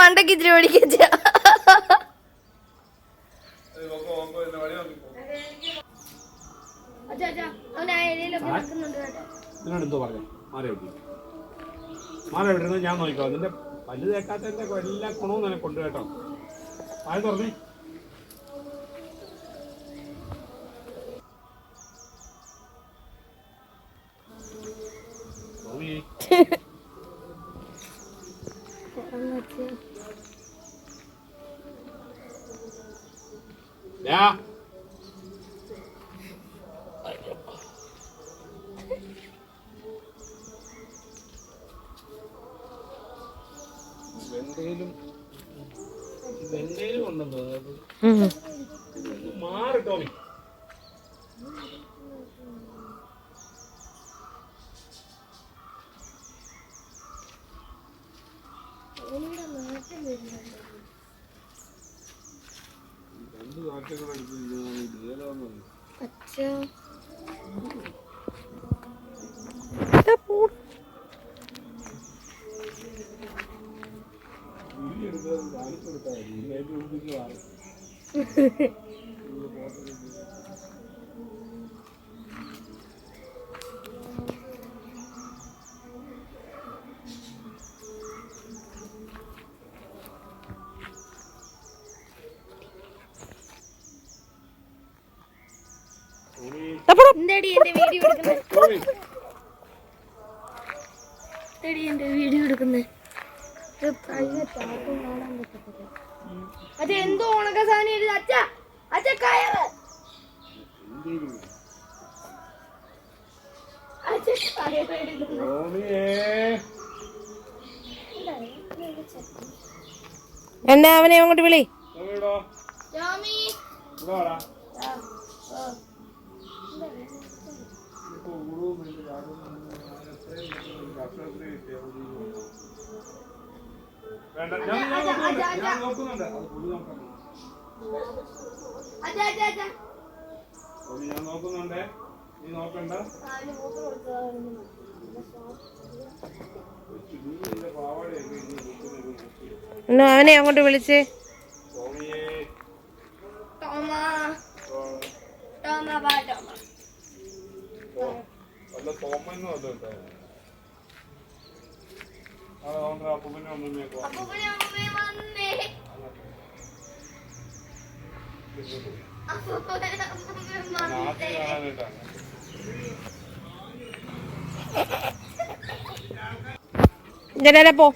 മണ്ടക്ക് ഇത്തിരി ഓടിക്കച്ച. എന്തോ പറഞ്ഞു മാല വിടുന്നത് ഞാൻ നോക്കിക്കോ. അതിന്റെ പല്ല് തേക്കാത്തതിന്റെ എല്ലാ ഗുണവും നിനക്ക് കൊണ്ട് കേട്ടോ. ആയ തുറന്നേ. വെന്തയിലും ഉണ്ടെന്ന് തോന്നുന്നത്. മാറി ടോമി. രണ്ട് വീഡിയോ എടുക്കുന്നേ. അത് എന്തോ ഉണക്ക സാധനം. അച്ഛ അച്ഛ കയറ്. എന്നാ അവനെ അങ്ങോട്ട് വിളി. ഞാൻ നോക്കുന്നുണ്ട്. നീ നോക്കണ്ട. അവനെ അങ്ങോട്ട് വിളിച്ച്. ജനല പോ.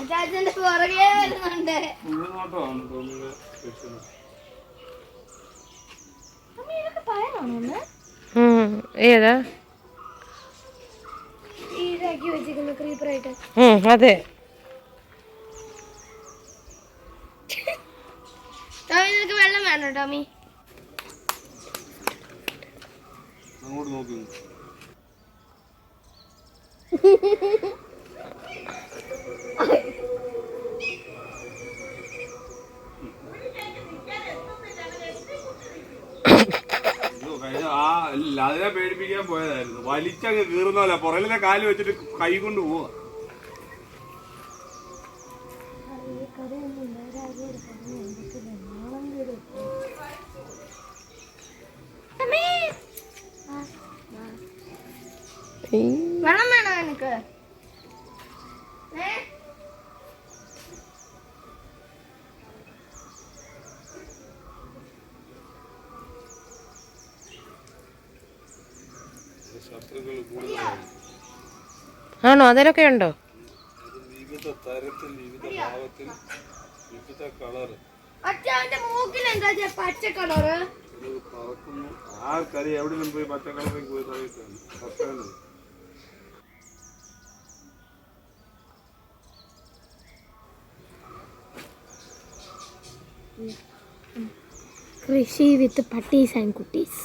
അച്ചാച്ചന്റെ പുറകെ വരുന്നുണ്ട്. ഏതാ ഇതാക്കി വെച്ചിരിക്കുന്ന ക്രീപ്പറായിട്ട്? അതെ. ടോമി നിനക്ക് വെള്ളം വേണോ ടോമി? അങ്ങോട്ട് നോക്കി. അതിനെ പേടിപ്പിക്കാൻ പോയതായിരുന്നു. വലിച്ചങ്ങ് കീറുന്നല്ല, പുറകിലെ കാല് വെച്ചിട്ട് കൈ കൊണ്ട് പോവാ. വെള്ളം വേണോ എനിക്ക്? ആണോ? അതിലൊക്കെ ഉണ്ടോ? വിവിധ തരത്തിൽ, വിവിധ ഭാവത്തിൽ, വിവിധ കളറ്. പച്ച കളറ് പറക്കുന്നു. ആർക്കറിയാം എവിടെയും പോയി പച്ച കളറിൽ പോയി തറയിട്ടാണ്. കൃഷി വിത്ത് പട്ടീസ് ആൻഡ് കുട്ടീസ്.